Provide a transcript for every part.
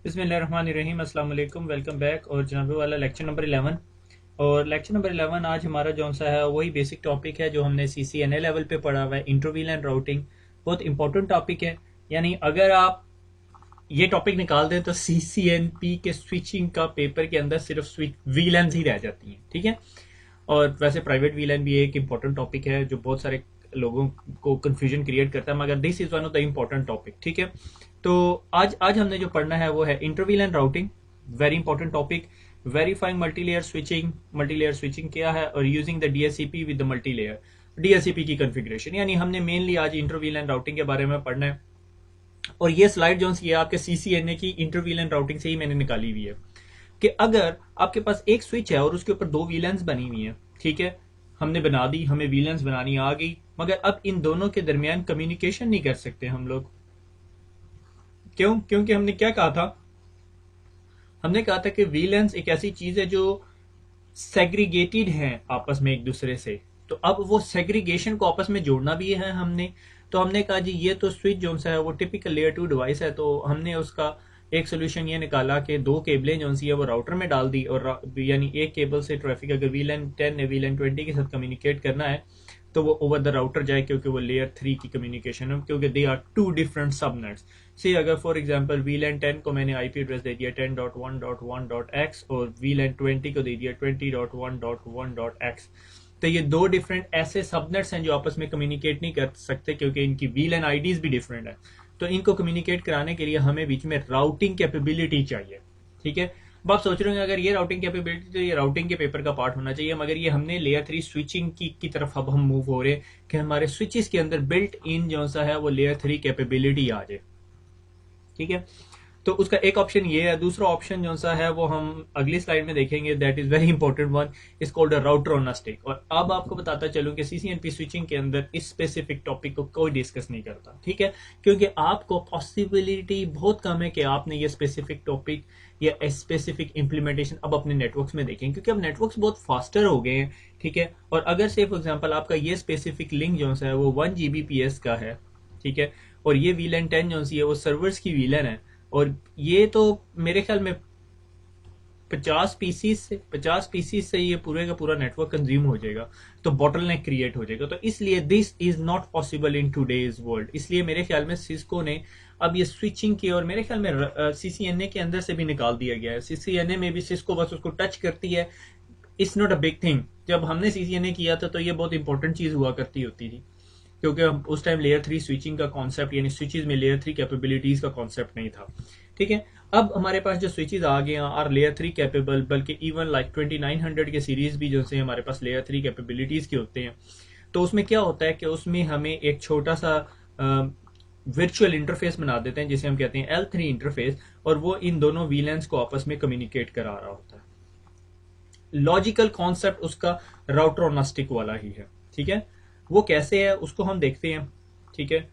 बिस्मिल्लाहिर्रहमानिर्रहीम, अस्सलाम वालेकुम, वेलकम बैक। और जनाबे वाला लेक्चर नंबर 11। और लेक्चर नंबर 11 आज हमारा जौन सा है वही बेसिक टॉपिक है जो हमने CCNA लेवल पे पढ़ा हुआ है, इंटरवील एंड राउटिंग। बहुत इंपॉर्टेंट टॉपिक है। यानी अगर आप ये टॉपिक निकाल दें तो CCNP के स्विचिंग का पेपर के अंदर सिर्फ स्विच वीलैंस ही रह जाती हैं, ठीक है। और वैसे प्राइवेट वीलैन भी एक इंपॉर्टेंट टॉपिक है जो बहुत सारे लोगों को कंफ्यूजन क्रिएट करता है, मगर this is one of the important topic, ठीक है। तो आज आज हमने जो पढ़ना है वो है inter VLAN and routing, very important topic. Verifying multilayer switching, multilayer switching क्या है, और using the DSCP with the multilayer, DSCP की कॉन्फ़िगरेशन। यानी हमने मेनली आज इंटरवील एंड राउटिंग के बारे में पढ़ना है। और ये स्लाइड जो है आपके CCNA की इंटरवील एंड राउटिंग से ही मैंने निकाली हुई है कि अगर आपके पास एक स्विच है और उसके ऊपर दो वीलेंस बनी हुई है, ठीक है, हमने बना दी, हमें वीलेंस बनानी आ गई, मगर अब इन दोनों के दरमियान कम्युनिकेशन नहीं कर सकते हम लोग। क्यों? क्योंकि हमने क्या कहा था, हमने कहा था कि वीलेंस एक ऐसी चीज है जो सेग्रीगेटेड है आपस में एक दूसरे से। तो अब वो सेग्रीगेशन को आपस में जोड़ना भी है हमने। तो हमने कहा जी ये तो स्विच जो सा है वो टिपिकल लेयर 2 डिवाइस है, तो हमने उसका एक सोल्यूशन ये निकाला कि दो केबलें जो सी है वो राउटर में डाल दी, और यानी एक केबल से ट्रैफिक अगर VLAN 10 या VLAN 20 के साथ कम्युनिकेट करना है तो वो ओवर द राउटर जाए, क्योंकि वो लेयर 3 की कम्युनिकेशन है, क्योंकि they are two different subnets. से अगर फॉर एग्जांपल VLAN 10 को मैंने IP एड्रेस दे दिया 10.1.1.x और VLAN 20 को दे दिया 20.1.1.x, तो ये दो डिफरेंट ऐसे सबनेट्स हैं जो आपस में कम्युनिकेट नहीं कर सकते, क्योंकि इनकी VLAN IDs भी डिफरेंट है। तो इनको कम्युनिकेट कराने के लिए हमें बीच में राउटिंग कैपेबिलिटी चाहिए, ठीक है। अब आप सोच रहे होंगे अगर ये राउटिंग कैपेबिलिटी तो ये राउटिंग के पेपर का पार्ट होना चाहिए, मगर ये हमने लेयर 3 स्विचिंग की तरफ अब हम मूव हो रहे हैं कि हमारे स्विचेस के अंदर बिल्ट इन जो सा है वो लेयर 3 कैपेबिलिटी आ जाए, ठीक है। तो उसका एक ऑप्शन ये है। दूसरा ऑप्शन जो सा है वो हम अगली स्लाइड में देखेंगे, that is very important one, is called a router on a stick. और अब आपको बताता चलूं कि CCNP स्विचिंग के अंदर इस स्पेसिफिक टॉपिक को कोई डिस्कस नहीं करता, ठीक है, क्योंकि आपको पॉसिबिलिटी बहुत कम है कि आपने ये स्पेसिफिक टॉपिक या स्पेसिफिक इंप्लीमेंटेशन अब अपने नेटवर्क्स में देखें, क्योंकि अब नेटवर्क्स बहुत फास्टर हो गए हैं, ठीक है। और अगर से फॉर एग्जांपल आपका ये स्पेसिफिक लिंक जो है वो 1 Gbps का है, ठीक है, और ये VLAN 10 जो है वो सर्वर्स की VLAN है, और ये तो मेरे ख्याल में 50 पीसीज से ये पूरे का पूरा नेटवर्क कंज्यूम हो जाएगा, तो बॉटलनेक क्रिएट हो जाएगा। तो इसलिए this is not possible in today's world. इसलिए मेरे ख्याल में सिस्को ने अब ये स्विचिंग की, और मेरे ख्याल में CCNA के अंदर से भी निकाल दिया गया है। CCNA में भी सिस्को बस उसको टच करती है, it's not a big thing. जब हमने CCNA किया था तो ये बहुत इंपॉर्टेंट चीज हुआ करती होती थी, क्योंकि उस टाइम लेयर 3 स्विचिंग का कॉन्सेप्ट यानी स्विचेस में लेयर 3 कैपेबिलिटीज का कॉन्सेप्ट नहीं था, ठीक है। अब हमारे पास जो स्विचेस आ गए हैं आर लेयर 3 कैपेबल, बल्कि इवन लाइक 2900 के सीरीज भी जो से हमारे पास लेयर 3 कैपेबिलिटीज के होते हैं। तो उसमें क्या होता है कि उसमें हमें एक छोटा सा वर्चुअल इंटरफेस बना देते हैं जिसे हम कहते हैं L3 इंटरफेस, और वो इन दोनों वीलैंस को आपस में कम्युनिकेट करा रहा होता है। लॉजिकल कॉन्सेप्ट उसका राउटर ऑन अ स्टिक वाला ही है, ठीक है। वो कैसे है उसको हम देखते हैं, ठीक है।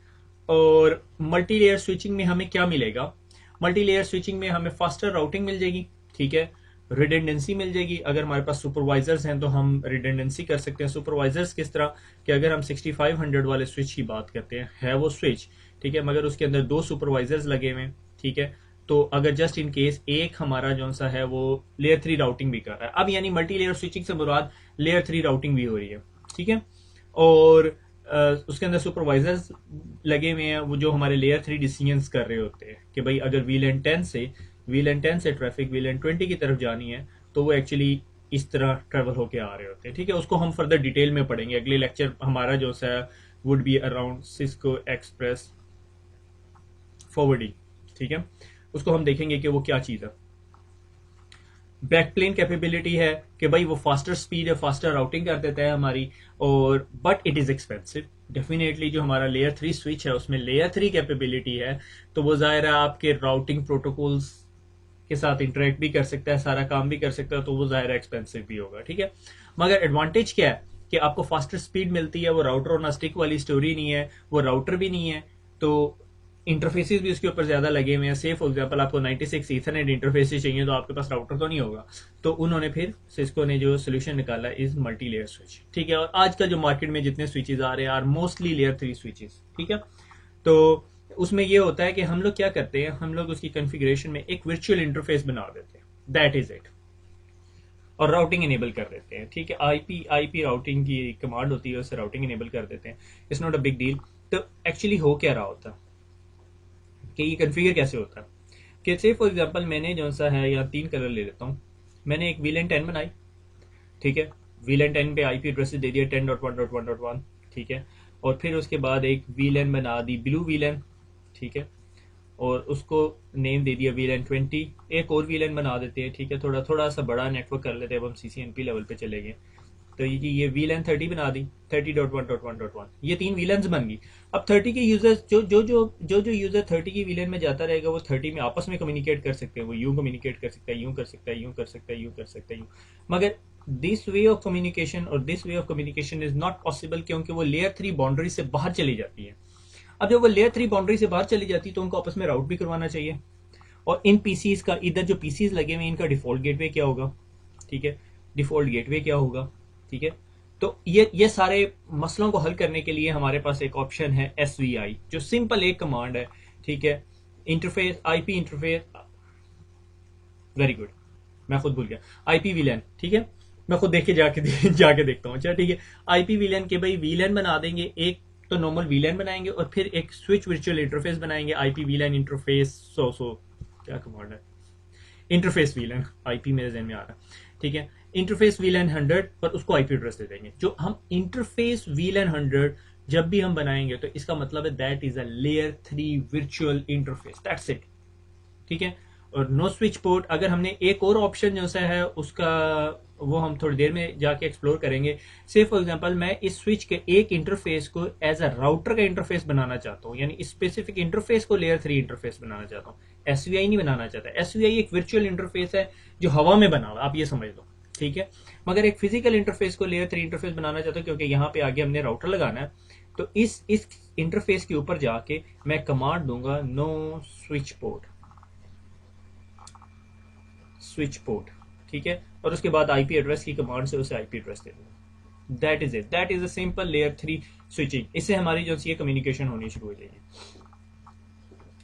और मल्टी लेयर स्विचिंग में हमें क्या मिलेगा, मल्टी लेयर स्विचिंग में हमें फास्टर राउटिंग मिल जाएगी, ठीक है, रिडेंडेंसी मिल जाएगी। अगर हमारे पास सुपरवाइजर्स हैं तो हम रिडेंडेंसी कर सकते हैं। सुपरवाइजर्स किस तरह कि अगर हम 6500 वाले स्विच की बात करते हैं, है वो स्विच, ठीक है, मगर उसके अंदर दो सुपरवाइजर्स लगे हुए हैं, ठीक है, तो अगर जस्ट इन केस एक हमारा जो सा है वो लेयर 3 राउटिंग भी कर रहा है, अब यानी मल्टी लेयर स्विचिंग से मुराद लेयर 3 राउटिंग भी हो रही है, ठीक है। और उसके अंदर सुपरवाइजर्स लगे हुए हैं वो जो हमारे लेयर 3 डिसीजंस कर रहे होते हैं कि भाई अगर VLAN 10 से ट्रैफिक VLAN 20 की तरफ जानी है तो वो एक्चुअली इस तरह ट्रेवल होके आ रहे होते हैं, ठीक है। उसको हम फर्दर डिटेल में पढ़ेंगे। अगले लेक्चर हमारा जो है would be around Cisco express forwarding, ठीक है, उसको हम देखेंगे कि वो क्या चीज है। बैकप्लेन कैपेबिलिटी है कि भाई वो फास्टर स्पीड है, फास्टर राउटिंग कर देता है हमारी, और but it is expensive. Definitely जो हमारा लेयर 3 स्विच है उसमें लेयर 3 कैपेबिलिटी है, तो वो जाहिर है आपके राउटिंग प्रोटोकॉल्स के साथ इंटरेक्ट भी कर सकता है, सारा काम भी कर सकता है, तो वो जाहिर है एक्सपेंसिव भी होगा, ठीक है। मगर एडवांटेज क्या है कि आपको फास्टर स्पीड मिलती है, वो राउटर ऑन अ स्टिक वाली स्टोरी नहीं है, वो राउटर भी नहीं है, तो इंटरफेसेस भी उसके ऊपर ज्यादा लगे हुए हैं। से फॉर एग्जांपल आपको 96 ईथरनेट इंटरफेसेस चाहिए तो आपके पास राउटर तो नहीं होगा, तो उन्होंने फिर सिस्को ने जो सोल्यूशन निकाला इज मल्टी लेयर स्विच, ठीक है। और आजकल जो मार्केट में जितने स्विचेस आ रहे हैं आर मोस्टली लेयर 3 स्विचेस, ठीक है। तो उसमें ये होता है कि हम लोग क्या करते हैं, हम लोग उसकी कॉन्फ़िगरेशन में एक वर्चुअल इंटरफेस बना देते हैं, दैट इज इट, और राउटिंग इनेबल कर देते हैं। ठीक है, आईपी राउटिंग की कमांड होती है, उससे राउटिंग इनेबल कर देते हैं। It's not a big deal. तो एक्चुअली हो क्या रहा होता है कि ये कन्फिगर कैसे होता है कि से फॉर एग्जांपल मैंने जो सा है, यहाँ 3 कलर ले लेता हूँ। मैंने एक वीलन 10 बनाई, ठीक है, वीलन 10 पे आईपी एड्रेस दे दिया 10.1.1.1, ठीक है, और फिर उसके बाद एक वीलन बना दी ब्लू वीलन, ठीक है, और उसको नेम दे दिया वीलन 20। एक और वीलन बना देते हैं, ठीक है, थोड़ा थोड़ा सा बड़ा नेटवर्क कर लेते हैं, अब हम सीसीएनपी लेवल पे चले गए। तो ये वीलन 30 बना दी, 30.1.1.1, ये 3 वीलन्स बन गई। अब 30 के यूजर्स जो यूजर 30 की वीलन में जाता रहेगा, वो 30 में आपस में कम्युनिकेट कर सकते हैं। वो यूं कम्युनिकेट कर सकता है, यूं कर सकता है, यूं कर सकता है, यूं कर सकता है, यूं। मगर दिस वे ऑफ कम्युनिकेशन और this way of communication is not possible, क्योंकि वो लेयर 3 बाउंड्री से बाहर चली जाती है। अब जब वो लेयर 3 बाउंड्री से बाहर चली जाती है, तो उनको आपस में राउट भी करवाना चाहिए। और इन पीसीज का, इधर जो पीसीज लगे हुए, इनका डिफॉल्ट गेटवे क्या होगा, ठीक है, डिफॉल्ट गेटवे क्या होगा, ठीक है। तो ये सारे मसलों को हल करने के लिए हमारे पास एक ऑप्शन है SVI, जो सिंपल एक कमांड है, ठीक है, interface IP interface, very good, मैं खुद भूल गया, आईपी वीलन, ठीक है, मैं खुद देख के जाके देखता हूँ। अच्छा ठीक है, आईपी वीलन के भाई वीलन बना देंगे एक, तो नॉर्मल वीलन बनाएंगे और फिर एक स्विच वर्चुअल इंटरफेस बनाएंगे, आईपी वीलन इंटरफेस सो क्या कमांड है, इंटरफेस वीलन, आईपी मेरे जहन में आ रहा है, ठीक है, इंटरफेस वीलन 100 और उसको आईपी एड्रेस दे देंगे। जो हम इंटरफेस वीलन 100 जब भी हम बनाएंगे, तो इसका मतलब है that is a layer 3 virtual interface, that's it, ठीक है। और नो स्विच पोर्ट, अगर हमने एक और ऑप्शन जो सा है उसका, वो हम थोड़ी देर में जाके एक्सप्लोर करेंगे। से फॉर एग्जांपल मैं इस स्विच के एक इंटरफेस को एज अ राउटर का इंटरफेस बनाना चाहता हूँ, यानी स्पेसिफिक इंटरफेस को लेयर 3 इंटरफेस बनाना चाहता हूँ, एसवीआई नहीं बनाना चाहता। एसवीआई एक वर्चुअल इंटरफेस है जो हवा में बना हुआ, आप ये समझ लो, ठीक है। मगर एक फिजिकल इंटरफेस को लेयर 3 इंटरफेस बनाना चाहता हूँ, क्योंकि यहाँ पे आगे हमने राउटर लगाना है। तो इस इंटरफेस के ऊपर जाके मैं कमांड दूंगा know switch port, switch port, ठीक है, और उसके बाद आईपी एड्रेस की कमांड से उसे आईपी एड्रेस दे दूंगा। That is it, that is a simple layer 3 switching. इससे हमारी जो सी कम्युनिकेशन होनी शुरू हो जाएगी।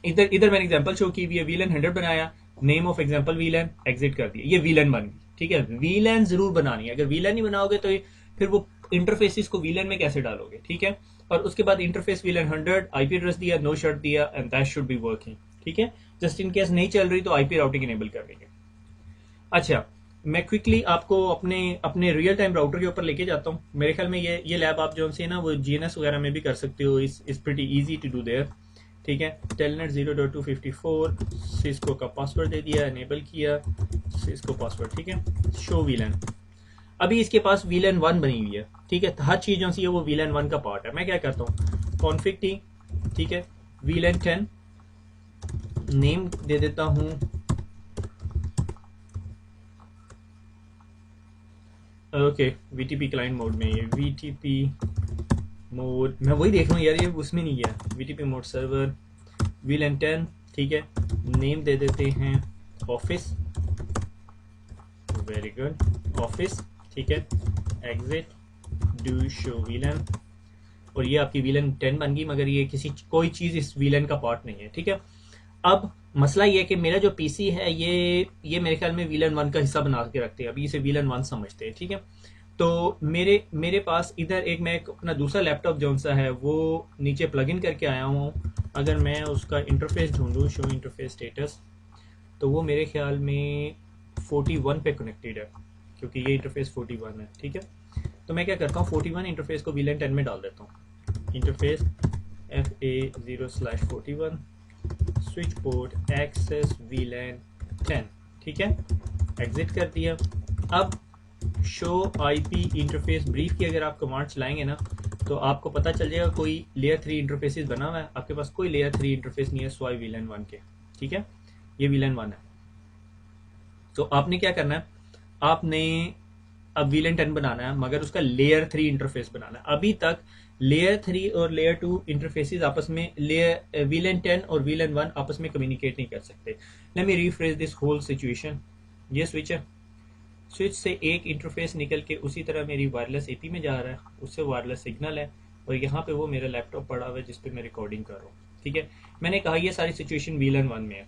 इधर इधर मैंने एग्जांपल शो की हुई है, वीलन 100 बनाया, name of example VLAN, exit कर दिया, ये वीलन बन गई, ठीक है। वीलन जरूर बनानी है, अगर वीलन नहीं बनाओगे तो फिर वो इंटरफेसिस को वीलन में कैसे डालोगे, ठीक है। और उसके बाद इंटरफेस वीलन 100, आईपी एड्रेस दिया, नो शर्ट दिया, and that should be working, ठीक है। जस्ट इन केस नहीं चल रही तो आईपी राउटिंग इनेबल कर देंगे। अच्छा, मैं क्विकली आपको अपने अपने रियल टाइम राउटर के ऊपर लेके जाता हूँ। मेरे ख्याल में ये लैब आप जो से ना वो जीएनएस वगैरह में भी कर सकते हो, is pretty easy to do there, ठीक है। टेलनेट 0.254, सिस्को का पासवर्ड दे दिया, एनेबल किया सिस्को पासवर्ड, ठीक है, शो वीलन। अभी इसके पास वीलन 1 बनी हुई है, ठीक है, हर चीज जो सी है वो वीलन 1 का पार्ट है। मैं क्या करता हूँ, कॉन्फिग टी, ठीक है, वीलन 10 नेम दे देता हूँ, ओके, वीटीपी क्लाइंट मोड में, ये वीटीपी मोड, मैं वही देख रहा हूँ यार, ये उसमें नहीं गया, वीटीपी मोड सर्वर वीलन 10, ठीक है, नेम दे देते हैं ऑफिस, वेरी गुड, ऑफिस, ठीक है, एग्जिट डू शो वीलन, और ये आपकी वीलन 10 बन गई, मगर ये कोई चीज इस वीलन का पार्ट नहीं है, ठीक है। अब मसला ये है कि मेरा जो पीसी है ये मेरे ख्याल में वीलन 1 का हिस्सा बना के रखते हैं, अभी इसे वीलन 1 समझते हैं, ठीक है। तो मेरे पास इधर मैं अपना दूसरा लैपटॉप जो सा है वो नीचे प्लग इन करके आया हूँ। अगर मैं उसका इंटरफेस ढूंढूँ, शो इंटरफेस स्टेटस, तो वो मेरे ख्याल में 41 पे कनेक्टेड है, क्योंकि ये इंटरफेस 41 है, ठीक है। तो मैं क्या करता हूँ, 41 इंटरफेस को वीलन 10 में डाल देता हूँ, interface FA0/41 switch port access VLAN 10, ठीक है, एग्जिट कर दिया। अब शो आईपी इंटरफेस ब्रीफ की अगर आप कमांड चलाएंगे ना, तो आपको पता चल जाएगा कोई लेयर 3 इंटरफेसेस बना हुआ है, आपके पास कोई लेयर 3 इंटरफेस नहीं है स्वाई वीलन 1 के, ठीक है, ये वीलन 1 है। तो आपने क्या करना है, आपने अब वीलन 10 बनाना है, मगर उसका लेयर 3 इंटरफेस बनाना है। अभी तक लेयर 3 और लेयर 2 इंटरफेसेस आपस में, लेयर वीलन 10 और वीलन 1 आपस में कम्युनिकेट नहीं कर सकते। Let me refresh this whole situation. ये स्विच है, स्विच से एक इंटरफेस निकल के उसी तरह मेरी वायरलेस एपी में जा रहा है, उससे वायरलेस सिग्नल है, और यहाँ पे वो मेरा लैपटॉप पड़ा हुआ है जिस पे मैं रिकॉर्डिंग कर रहा हूँ, ठीक है। मैंने कहा ये सारी सिचुएशन VLAN 1 में है।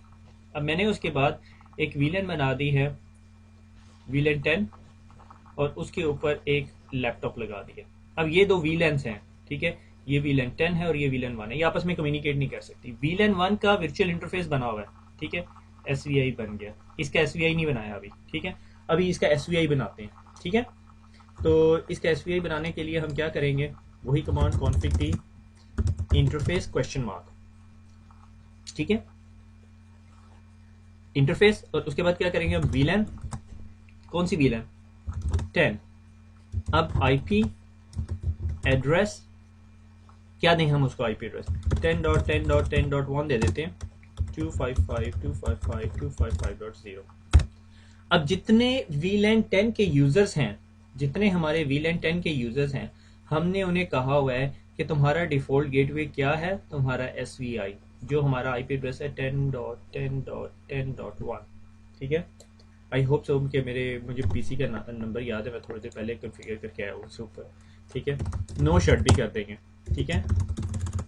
अब मैंने उसके बाद एक VLAN बना दी है VLAN 10 और उसके ऊपर एक लैपटॉप लगा दिया। अब ये दो VLANs हैं, ठीक है, ये VLAN 10 है और ये VLAN 1 है, ये आपस में कम्युनिकेट नहीं कर सकती। VLAN 1 का वर्चुअल इंटरफेस बना हुआ है, ठीक है, SVI बन गया। इसका SVI नहीं बनाया अभी, ठीक है, अभी इसका SVI बनाते हैं, ठीक है। तो इसका SVI बनाने के लिए हम क्या करेंगे, वही command config t interface question mark, ठीक है, इंटरफेस। और उसके बाद क्या करेंगे हम, VLAN, कौन सी VLAN 10। अब IP एड्रेस क्या दें हम उसको, IP एड्रेस 10.10.10.1 दे देते हैं, 255.255.255.0। अब जितने VLAN 10 के यूजर्स हैं, जितने हमारे VLAN 10 के यूजर्स हैं, हमने उन्हें कहा हुआ है कि तुम्हारा डिफॉल्ट गेटवे क्या है, तुम्हारा SVI, जो हमारा IP एड्रेस है 10.10.10.1, ठीक है। आई होप सो कि मुझे PC का नंबर याद है, मैं थोड़ी देर पहले कॉन्फ़िगर करके आया हूँ उसके ऊपर, ठीक है। नो शर्ट भी कर देंगे, ठीक है।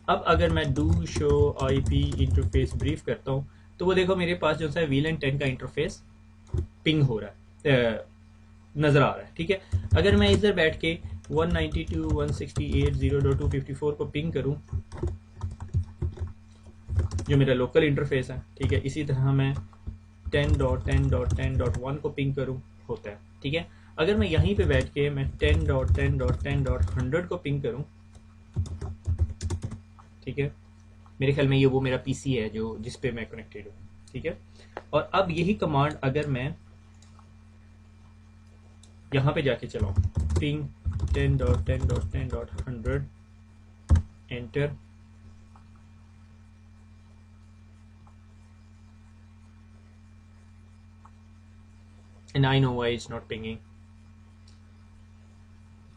अब अगर मैं do show IP interface brief करता हूँ तो वो देखो मेरे पास जो सा VLAN 10 का इंटरफेस पिंग हो रहा है, नज़र आ रहा है, ठीक है। अगर मैं इधर बैठ के 192.168.0.254 को पिंग करूँ, जो मेरा लोकल इंटरफेस है, ठीक है, इसी तरह मैं 10.10.10.1 को पिंग करूँ, होता है, ठीक है। अगर मैं यहीं पे बैठ के मैं 10.10.10.100 को पिंग करूँ, ठीक है, मेरे ख्याल में ये वो मेरा PC है जो जिस पे मैं कनेक्टेड हूँ, ठीक है। और अब यही कमांड अगर मैं यहाँ पे जाके चलाऊँ, ping 10.10.10.100 enter, and I know why it's not pinging,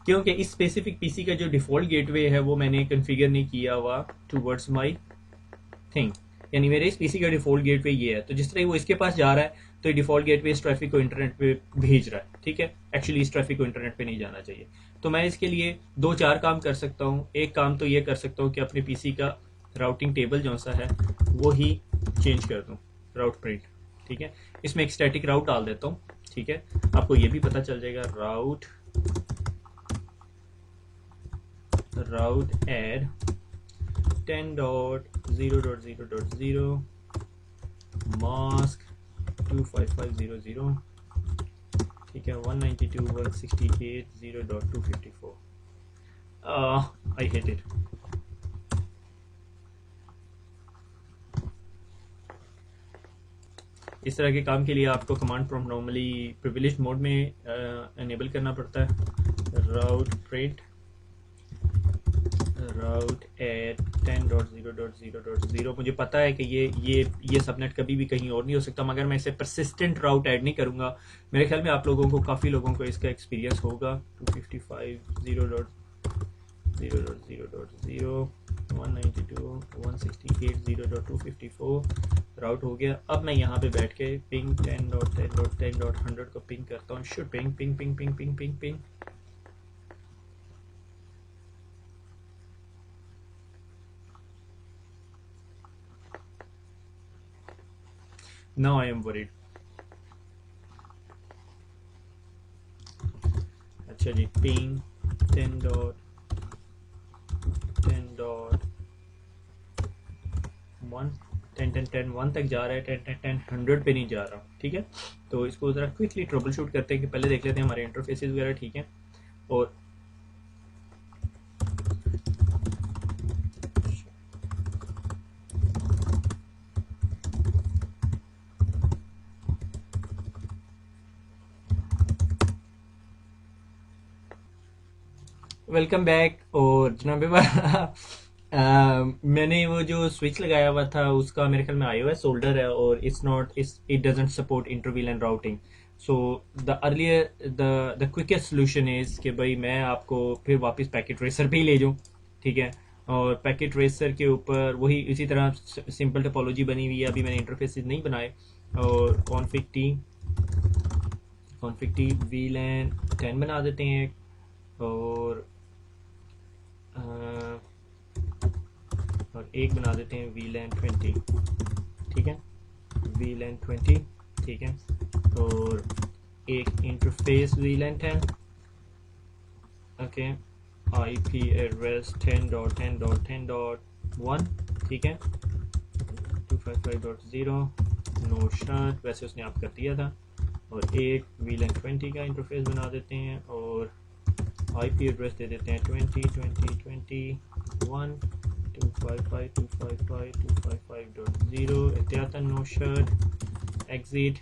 क्योंकि इस स्पेसिफिक PC का जो डिफ़ॉल्ट गेटवे है वो मैंने कॉन्फ़िगर नहीं किया हुआ टूवर्ड्स माय थिंग, यानी मेरे इस PC का डिफ़ॉल्ट गेटवे ये है। तो जिस तरह वो इसके पास जा रहा है तो ये डिफ़ॉल्ट गेटवे इस ट्रैफिक को इंटरनेट पे भेज रहा है, ठीक है। एक्चुअली इस ट्रैफिक को इंटरनेट पे नहीं जाना चाहिए। तो मैं इसके लिए 2-4 काम कर सकता हूँ। एक काम तो ये कर सकता हूँ कि अपने PC का राउटिंग टेबल जो सा है वो ही चेंज कर दूँ, राउट प्रिंट, ठीक है। इसमें एक स्टैटिक राउट डाल देता हूँ, ठीक है, आपको ये भी पता चल जाएगा, राउट एड 10.0.0.0 मास्क 255.0.0, ठीक है, 192.168.0.254। I hate it. इस तरह के काम के लिए आपको command prompt normally privileged mode में एनेबल करना पड़ता है। राउट प्रिंट राउट एट 10.0.0.0। मुझे पता है कि ये सबनेट कभी भी कहीं और नहीं हो सकता, मगर मैं इसे परसिस्टेंट राउट ऐड नहीं करूँगा। मेरे ख्याल में आप लोगों को, काफ़ी लोगों को इसका एक्सपीरियंस होगा। 255.0.0.0 192.168.0.254 राउट हो गया। अब मैं यहाँ पे बैठ के पिंग 10.10.10.100 को पिंग करता हूँ। Should ping ping ping ping ping ping ping. Now I am worried. अच्छा जी, पिंग 10.10.1 तक जा रहा है, 10.10.100 पे नहीं जा रहा, ठीक है। तो इसको ज़रा क्विकली ट्रबल शूट करते हैं कि पहले देख लेते हैं हमारे इंटरफेसेस वगैरह ठीक हैं। और वेलकम बैक। और जनाब मैंने वो जो स्विच लगाया हुआ था उसका मेरे ख्याल में iOS सोल्डर है और it doesn't support inter VLAN routing. So the earlier the quickest solution is कि भाई मैं आपको फिर वापस पैकेट रेसर पे ही ले जाऊँ, ठीक है। और पैकेट रेसर के ऊपर वही इसी तरह सिंपल टोपोलॉजी बनी हुई है, अभी मैंने इंटरफेसेस नहीं बनाए। और कॉन्फिग टी VLAN 10 बना देते हैं। और और एक बना देते हैं VLAN 20, ठीक है, VLAN 20, ठीक है, और एक interface VLAN 10, okay, IP address 10.10.10.1, ठीक है, 255.0, नो शर्ट, वैसे उसने आप कर दिया था, और एक VLAN 20 का इंटरफेस बना देते हैं और IP एड्रेस दे देते हैं 20.20.21, 255.255.255.0, एहतियातन नो शर्ट, एग्जिट।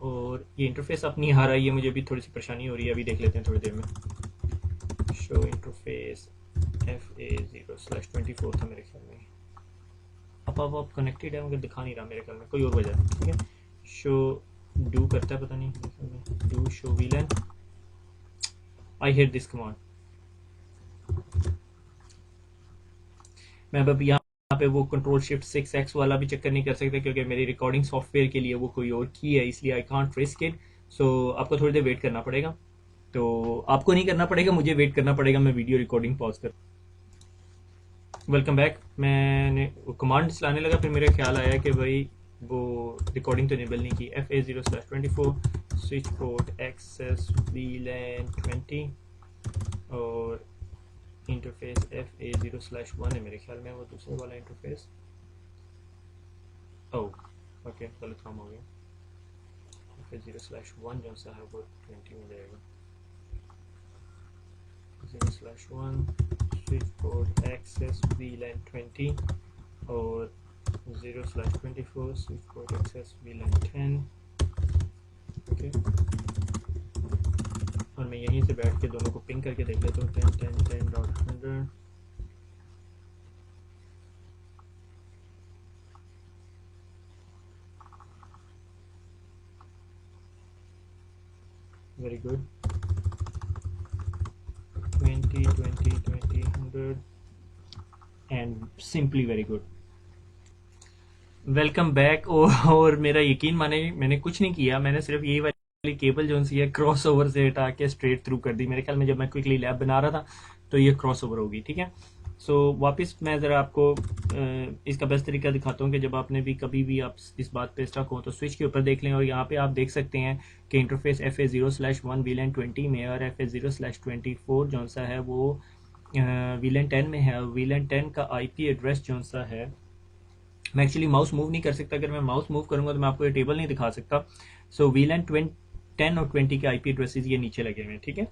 और ये इंटरफेस अब नहीं आ रहा है, ये मुझे भी थोड़ी सी परेशानी हो रही है, अभी देख लेते हैं थोड़ी देर में। शो इंटरफेस FA0/24 था मेरे ख्याल में, अब कनेक्टेड है मगर दिखा नहीं रहा मेरे ख्याल में, कोई और वजह, ठीक है। शो डू करता है, पता नहीं मेरे ख्याल में, do show VLAN, I hate this command. मैं अब यहाँ पे वो Ctrl+Shift+6X वाला भी चक्कर नहीं कर सकता क्योंकि मेरी रिकॉर्डिंग सॉफ्टवेयर के लिए वो कोई और की है, इसलिए आई कांट रिस्क इट। सो आपको थोड़ी देर वेट करना पड़ेगा, तो आपको नहीं करना पड़ेगा, मुझे वेट करना पड़ेगा, मैं वीडियो रिकॉर्डिंग पॉज कर। Welcome back. मैंने कमांड चलाने लगा, फिर मेरा ख्याल आया कि भाई वो रिकॉर्डिंग तो इनेबल नहीं की। FA0/24 switch port access VLAN 20 और इंटरफेस FA0/1 है मेरे ख्याल में, वो दूसरे वाला इंटरफेस। ओह ओके, गलत काम हो गया। FA0/1 जो सा है वो 20 में जाएगा। 0/1 स्विच पोर्ट एक्सेस VLAN 20 और 0/24 switch port access VLAN 10, okay. और मैं यहीं से बैठ के दोनों को पिंग करके देख लेता हूँ। 10.10.10.100 very good, 20 and simply very good. Welcome back. और मेरा यकीन माने, मैंने कुछ नहीं किया, मैंने सिर्फ यही वाली केबल जो सी है क्रॉस ओवर से हटा के स्ट्रेट थ्रू कर दी। मेरे ख्याल में जब मैं क्विकली लैब बना रहा था तो ये क्रॉस ओवर होगी, ठीक है। सो वापस मैं ज़रा आपको इसका बेस्ट तरीका दिखाता हूँ कि जब आपने भी कभी भी आप इस बात पे स्टक हो तो स्विच के ऊपर देख लें, और यहाँ पे आप देख सकते हैं कि इंटरफेस FA0/1 VLAN 20 में और FA0/24 जो सा है वो VLAN 10 में है। VLAN 10 का IP एड्रेस जो सा है, मैं एक्चुअली माउस मूव नहीं कर सकता, अगर मैं माउस मूव करूंगा तो मैं आपको ये टेबल नहीं दिखा सकता। सो VLAN 10 और 20 के IP एड्रेसेस ये नीचे लगे हुए हैं, ठीक है।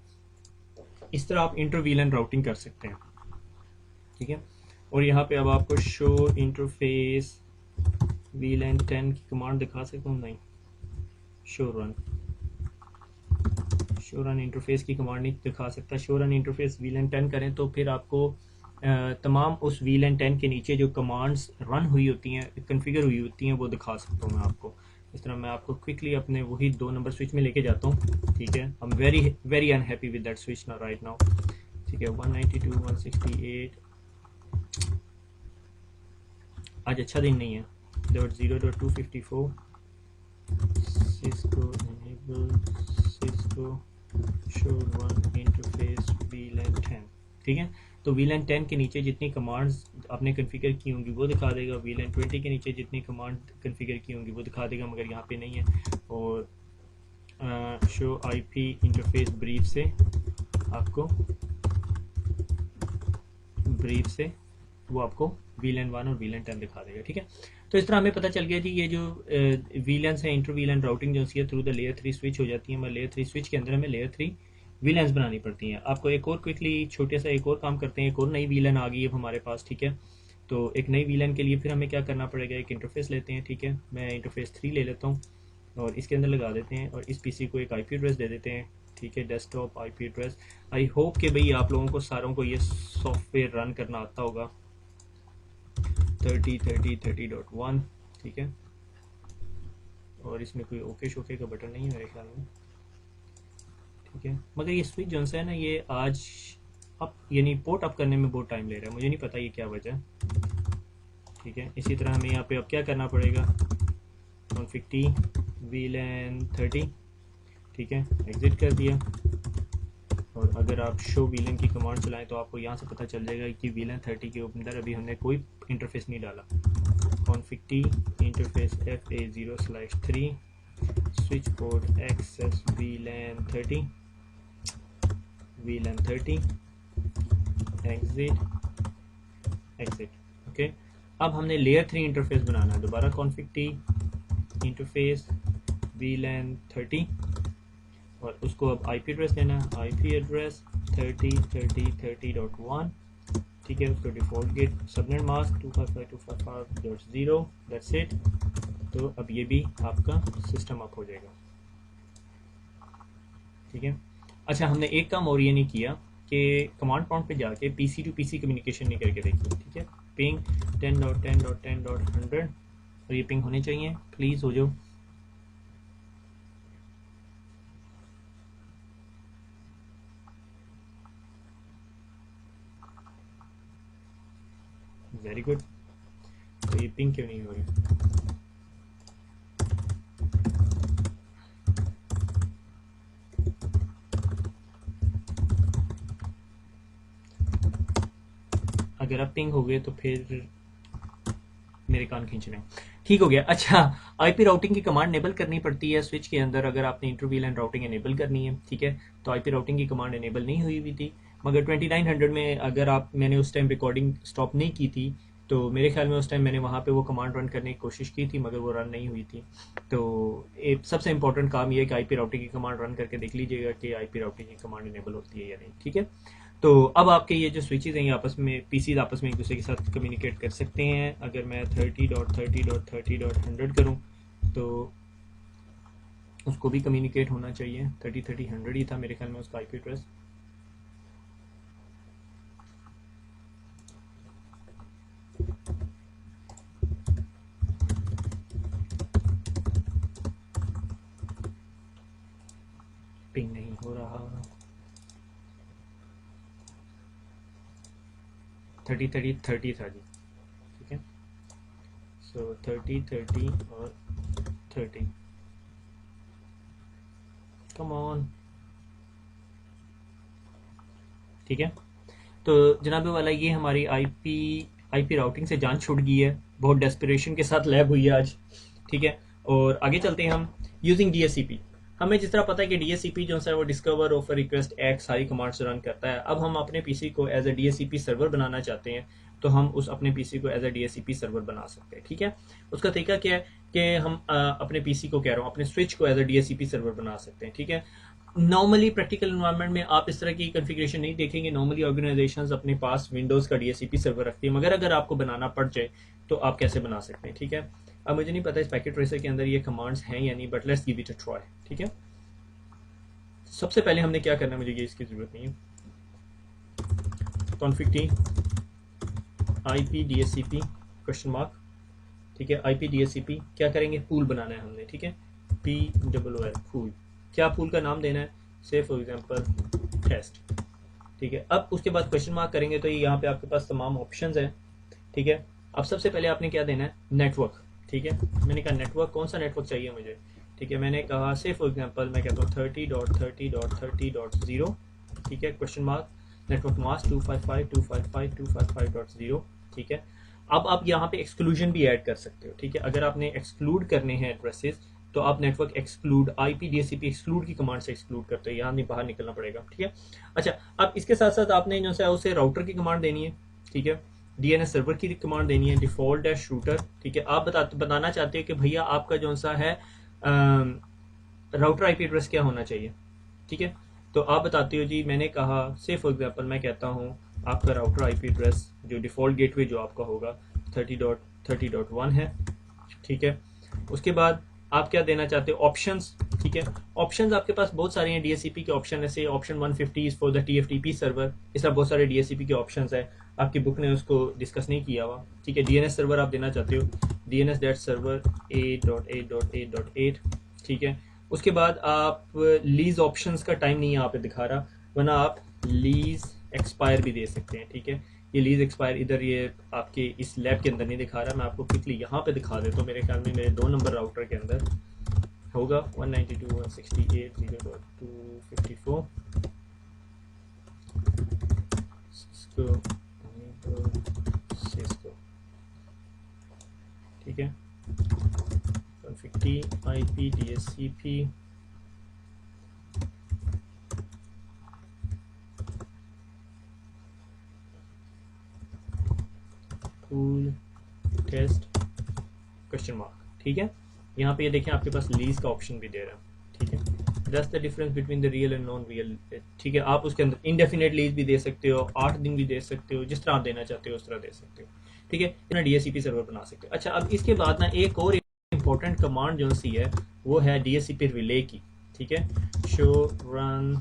इस तरह आप इंटर VLAN राउटिंग कर सकते हैं, ठीक है। और यहाँ पे अब आपको शो इंटरफेस VLAN 10 की कमांड दिखा सकता हूँ, नहीं, शो रन इंटरफेस की कमांड नहीं दिखा सकता। शो रन इंटरफेस VLAN 10 करें तो फिर आपको तमाम उस VLAN 10 के नीचे जो कमांड्स रन हुई होती हैं, कन्फिगर हुई होती हैं, वो दिखा सकता हूँ मैं आपको। इस तरह मैं आपको क्विकली अपने वही 2 नंबर स्विच में लेके जाता हूँ, ठीक है। I am very very unhappy with that switch now right now, ठीक है। 192.168 आज अच्छा दिन नहीं है। .0.254 Cisco enable Cisco show run interface VLAN 10, ठीक है। तो VLAN 10 के नीचे जितनी कमांड्स आपने कन्फिगर की होंगी वो दिखा देगा, VLAN 20 के नीचे जितनी कमांड कन्फिगर की होंगी वो दिखा देगा, मगर यहाँ पे नहीं है। और शो IP इंटरफेस ब्रीफ से आपको वो आपको VLAN 1 और VLAN 10 दिखा देगा, ठीक है। तो इस तरह हमें पता चल गया जी, ये जो VLANs है, इंटर VLAN राउटिंग जो है थ्रू द लेयर 3 स्विच हो जाती है। मैं लेयर 3 स्विच के अंदर हमें लेयर 3 VLANs बनानी पड़ती हैं। आपको एक और क्विकली छोटे सा एक और काम करते हैं, एक और नई VLAN आ गई है हमारे पास, ठीक है। तो एक नई VLAN के लिए फिर हमें क्या करना पड़ेगा, एक इंटरफेस लेते हैं, ठीक है। मैं इंटरफेस 3 ले लेता हूँ और इसके अंदर लगा देते हैं और इस PC को एक IP एड्रेस दे देते हैं, ठीक है, desktop IP address. I hope कि भाई आप लोगों को सारों को ये सॉफ्टवेयर रन करना आता होगा। 30.30.30.1, ठीक है। और इसमें कोई ओके शोके का बटन नहीं है मेरे ख्याल में, ठीक है। मगर ये स्विच जो है ना, ये आज अप यानी पोर्ट अप करने में बहुत टाइम ले रहा है, मुझे नहीं पता ये क्या वजह है, ठीक है। इसी तरह हमें यहाँ पे अब क्या करना पड़ेगा, config t VLAN 30, ठीक है, एग्जिट कर दिया। और अगर आप शो वीलन की कमांड चलाएं तो आपको यहाँ से पता चल जाएगा कि वीलन 30 के अंदर अभी हमने कोई इंटरफेस नहीं डाला। config t interface fa0/3 switch port access VLAN 30 exit okay. अब हमने लेयर 3 इंटरफेस बनाना है। दोबारा config t इंटरफेस VLAN 30 और उसको अब IP एड्रेस देना है, IP एड्रेस 30.30.30.1 ठीक है। उसको default gate subnet mask 255.255.0 that's it. तो अब ये भी आपका सिस्टम अप हो जाएगा ठीक है। अच्छा, हमने एक काम और ये नहीं किया कि कमांड प्रॉम्प्ट पे जाके PC टू PC कम्युनिकेशन नहीं करके देखिए ठीक है। पिंग 10.10.10.100 और ये पिंग होने चाहिए, प्लीज़ हो जाओ। Very good. तो ये पिंग क्यों नहीं हो रही? अगर आप पिंग हो गए तो फिर मेरे कान खींच रहे हैं। ठीक हो गया। अच्छा, आईपी राउटिंग की कमांड एनेबल करनी पड़ती है स्विच के अंदर अगर आपने इंटरवीलन राउटिंग एनेबल करनी है ठीक है। तो आईपी राउटिंग की कमांड एनेबल नहीं हुई हुई थी, मगर 2900 में अगर मैंने उस टाइम रिकॉर्डिंग स्टॉप नहीं की थी तो मेरे ख्याल में उस टाइम मैंने वहाँ पे वो कमांड रन करने की कोशिश की थी मगर वो रन नहीं हुई थी। तो एक सबसे इंपॉर्टेंट काम ये है कि आईपी राउटिंग की कमांड रन करके देख लीजिएगा कि आईपी राउटिंग की कमांड इनेबल होती है या नहीं ठीक है। तो अब आपके ये जो स्विचेस हैं ये आपस में पीसीज आपस में एक दूसरे के साथ कम्युनिकेट कर सकते हैं। अगर मैं 30.30.30.100 करूँ तो उसको भी कम्युनिकेट होना चाहिए। 30.30.100 ही था मेरे ख्याल में उसका आईपी एड्रेस। पिंग नहीं हो रहा। 30.30.30 था जी ठीक है। सो 30.30 और 30 कम ऑन ठीक है। तो जनाब वाला ये हमारी आईपी राउटिंग से जान छूट गई है। बहुत डेस्परेशन के साथ लैब हुई है आज ठीक है। और आगे चलते हैं हम यूजिंग DHCP। हमें जिस तरह पता है कि DHCP जो है वो डिस्कवर ऑफर रिक्वेस्ट एक्ट सारी कमांड्स रन करता है। अब हम अपने पीसी को एज ए DHCP सर्वर बनाना चाहते हैं तो हम उस अपने पीसी को एज ए DHCP सर्वर बना सकते हैं ठीक है। उसका तरीका क्या है कि हम अपने पीसी को कह रहा हूँ अपने स्विच को एज ए DHCP सर्वर बना सकते हैं ठीक है। नॉर्मली प्रैक्टिकल इन्वायरमेंट में आप इस तरह की कॉन्फ़िगरेशन नहीं देखेंगे। नॉर्मली ऑर्गेनाइजेशंस अपने पास विंडोज़ का DHCP सर्वर रखती है, मगर अगर आपको बनाना पड़ जाए तो आप कैसे बना सकते हैं ठीक है। अब मुझे नहीं पता इस पैकेट ट्रेसर के अंदर ये कमांड्स हैं या नहीं, but let's give it a try ठीक है। सबसे पहले हमने क्या करना है, मुझे ये इसकी ज़रूरत नहीं है। config t IP DHCP question mark ठीक है। IP DHCP क्या करेंगे, पूल बनाना है हमने ठीक है। POOL पूल, क्या पूल का नाम देना है, से फॉर एग्जांपल टेस्ट ठीक है। अब उसके बाद क्वेश्चन मार्क करेंगे तो यहाँ पे आपके पास तमाम ऑप्शंस हैं ठीक है। अब सबसे पहले आपने क्या देना है, नेटवर्क ठीक है। मैंने कहा नेटवर्क, कौन सा नेटवर्क चाहिए मुझे ठीक है। मैंने कहा से फॉर एग्जांपल मैं कहता हूँ 30.30.30.0 ठीक है। क्वेश्चन मार्क नेटवर्क मास्क 255.255.255.0 ठीक है। अब आप यहाँ पे एक्सक्लूजन भी ऐड कर सकते हो ठीक है। अगर आपने एक्सक्लूड करने हैं एड्रेसेस तो आप network exclude IP DHCP exclude की कमांड से एक्सक्लूड करते हो, यहाँ नहीं बाहर निकलना पड़ेगा ठीक है। अच्छा, अब इसके साथ साथ आपने जो है उसे राउटर की कमांड देनी है ठीक है। DNS सर्वर की कमांड देनी है, डिफॉल्ट डैश रूटर ठीक है। आप बताना चाहते हो कि भैया आपका जो सा है राउटर IP एड्रेस क्या होना चाहिए ठीक है। तो आप बताते हो जी, मैंने कहा से फॉर एग्जांपल मैं कहता हूँ आपका राउटर IP एड्रेस जो डिफ़ॉल्ट गेटवे जो आपका होगा 30.30.1 है ठीक है। उसके बाद आप क्या देना चाहते हो, ऑप्शंस ठीक है। ऑप्शंस आपके पास बहुत सारे हैं DHCP के ऑप्शन, ऐसे option 150 is for the TFTP server, इस तरह बहुत सारे DHCP के ऑप्शंस है। आपकी बुक ने उसको डिस्कस नहीं किया हुआ ठीक है। DNS सर्वर आप देना चाहते हो, DNS दैट सर्वर 8.8.8.8 ठीक है। उसके बाद आप लीज ऑप्शंस का टाइम नहीं यहाँ पे दिखा रहा, वरना आप लीज एक्सपायर भी दे सकते हैं ठीक है। ये लीज एक्सपायर इधर ये आपके इस लैब के अंदर नहीं दिखा रहा, मैं आपको क्विकली यहाँ पे दिखा देता हूँ। मेरे ख्याल में मेरे 2 नंबर राउटर के अंदर होगा 192.168.0.254 सिस्को, सिस्को, ठीक है। Config T, IP, DHCP, pool test question mark, ठीक है। यहाँ पे ये देखें आपके पास लीज का ऑप्शन भी दे रहा है, ठीक है। That's the difference between the real and non real, ठीक है। आप उसके अंदर इनडेफिनेट लीज भी दे सकते हो, 8 दिन भी दे सकते हो, जिस तरह आप देना चाहते हो उस तरह दे सकते हो, ठीक है। इतना DHCP सर्वर बना सकते हो। अच्छा, अब इसके बाद ना एक और इंपॉर्टेंट कमांड जो सी है वो है DHCP रिले की, ठीक है। Show run,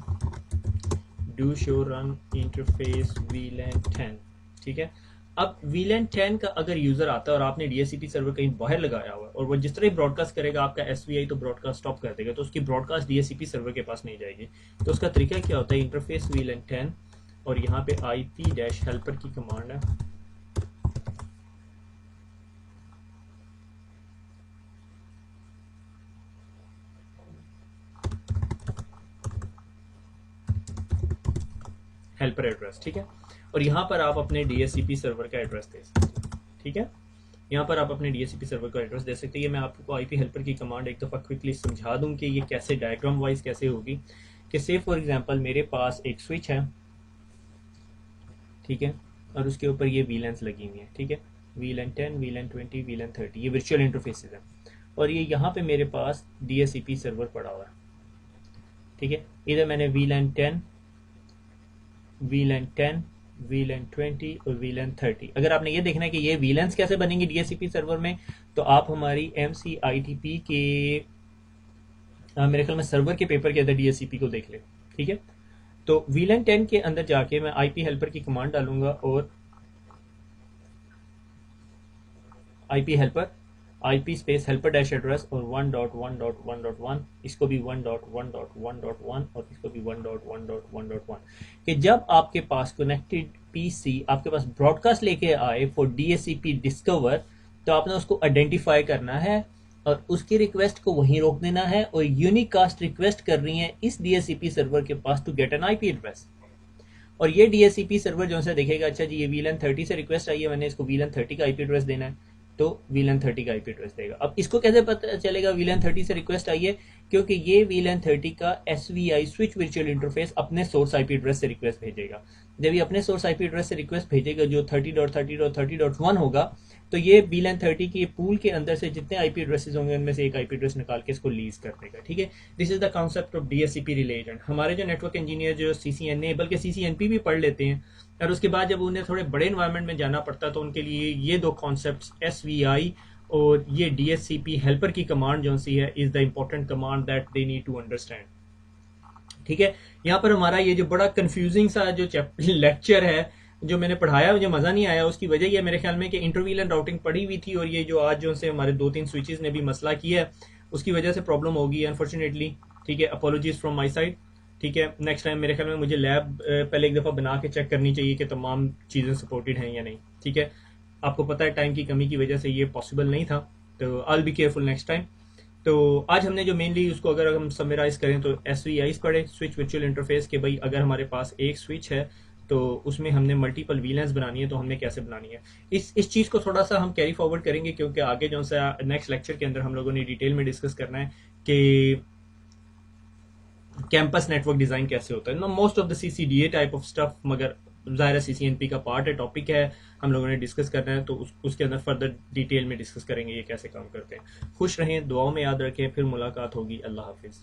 do show run interface VLAN 10, ठीक है। अब VLAN 10 का अगर यूजर आता है और आपने DHCP सर्वर कहीं बाहर लगाया हुआ है और वो जिस तरह ही ब्रॉडकास्ट करेगा आपका SVI तो ब्रॉडकास्ट स्टॉप कर देगा, तो उसकी ब्रॉडकास्ट DHCP सर्वर के पास नहीं जाएगी। तो उसका तरीका क्या होता है, इंटरफेस VLAN 10 और यहाँ पे IP-helper की कमांड है, हेल्पर एड्रेस, ठीक है। और यहाँ पर आप अपने DHCP सर्वर का एड्रेस दे सकते हैं, ठीक है। यहाँ पर आप अपने DHCP सर्वर का एड्रेस दे सकते हैं। ये मैं आपको IP हेल्पर की कमांड एक दफ़ा क्विकली समझा दूँ कि ये कैसे डायग्राम वाइज कैसे होगी। कि से फॉर एग्जांपल मेरे पास एक स्विच है, ठीक है, और उसके ऊपर ये VLANs लगी हुई है, ठीक है। VLAN 10, VLAN 20, VLAN 30, ये वर्चुअल इंटरफेसेस है। और ये यहाँ पे मेरे पास DHCP सर्वर पड़ा हुआ है, ठीक है। इधर मैंने VLAN 10, VLAN 10, VLAN 20 और VLAN 30। अगर आपने ये देखना है कि ये VLANs कैसे बनेंगे DHCP सर्वर में, तो आप हमारी MCITP के मेरे ख्याल में सर्वर के पेपर के अंदर DHCP को देख ले, ठीक है। तो VLAN 10 के अंदर जाके मैं IP हेल्पर की कमांड डालूंगा और IP helper, IP space helper dash address और 1.1.1.1, इसको भी 1.1.1.1 और इसको भी 1.1.1.1, कि जब आपके पास कनेक्टेड PC आपके पास ब्रॉडकास्ट लेके आए फॉर DHCP डिस्कवर, तो आपने उसको आइडेंटिफाई करना है और उसकी रिक्वेस्ट को वहीं रोक देना है। और यूनिकास्ट रिक्वेस्ट कर रही है इस DHCP सर्वर के पास to get an IP address, और ये DHCP सर्वर जो है देखेगा, अच्छा जी ये VLAN 30 से रिक्वेस्ट आई है, मैंने इसको VLAN 30 का IP एड्रेस देना है, तो VLAN 30 का IP एड्रेस देगा। अब इसको कैसे पता चलेगा VLAN 30 से रिक्वेस्ट आई है, क्योंकि ये VLAN 30 का SVI स्विच वर्चुअल इंटरफेस अपने सोर्स IP एड्रेस से रिक्वेस्ट भेजेगा। जब ये अपने सोर्स IP एड्रेस से रिक्वेस्ट भेजेगा जो 30.30.30.1 होगा, तो ये VLAN 30 की पूल के अंदर से जितने IP एड्रेसेस होंगे उनमें से एक IP एड्रेस निकाल के इसको लीज कर देगा, ठीक है। This is the concept of DHCP relay agent. हमारे जो नेटवर्क इंजीनियर जो CCNA बल्कि CCNP भी पढ़ लेते हैं, और उसके बाद जब उन्हें थोड़े बड़े इन्वायरमेंट में जाना पड़ता है तो उनके लिए ये दो कॉन्सेप्ट्स SVI और ये DHCP हेल्पर की कमांड जो सी है is the important command that they need to understand, ठीक है। यहाँ पर हमारा ये जो बड़ा कंफ्यूजिंग सा जो लेक्चर है जो मैंने पढ़ाया मुझे मज़ा नहीं आया, उसकी वजह यह मेरे ख्याल में कि इंटरव्हील एंड राउटिंग पढ़ी हुई थी और ये जो आज जो से हमारे 2-3 स्विचेस ने भी मसला किया है उसकी वजह से प्रॉब्लम होगी अनफॉर्चुनेटली, ठीक है। अपोलॉजीज फ्रॉम माई साइड, ठीक है। नेक्स्ट टाइम मेरे ख्याल में मुझे लैब पहले एक दफ़ा बना के चेक करनी चाहिए कि तमाम चीज़ें सपोर्टेड हैं या नहीं, ठीक है। आपको पता है टाइम की कमी की वजह से ये पॉसिबल नहीं था, तो I will be careful next time. तो आज हमने जो मेनली उसको अगर हम समराइज करें तो SVIs पढ़े, स्विच वर्चुअल इंटरफेस के भाई अगर हमारे पास एक स्विच है तो उसमें हमने मल्टीपल VLANs बनानी है तो हमने कैसे बनानी है, इस चीज़ को थोड़ा सा हम कैरी फॉरवर्ड करेंगे क्योंकि आगे जो सा नेक्स्ट लेक्चर के अंदर हम लोगों ने डिटेल में डिस्कस करना है कि कैंपस नेटवर्क डिज़ाइन कैसे होता है, most of the CCDA type of stuff, मगर ज़ाहिर CCNP का पार्ट है, टॉपिक है, हम लोगों ने डिस्कस करना है तो उसके अंदर फर्दर डिटेल में डिस्कस करेंगे ये कैसे काम करते हैं। खुश रहें, दुआओं में याद रखें, फिर मुलाकात होगी। अल्लाह हाफिज़।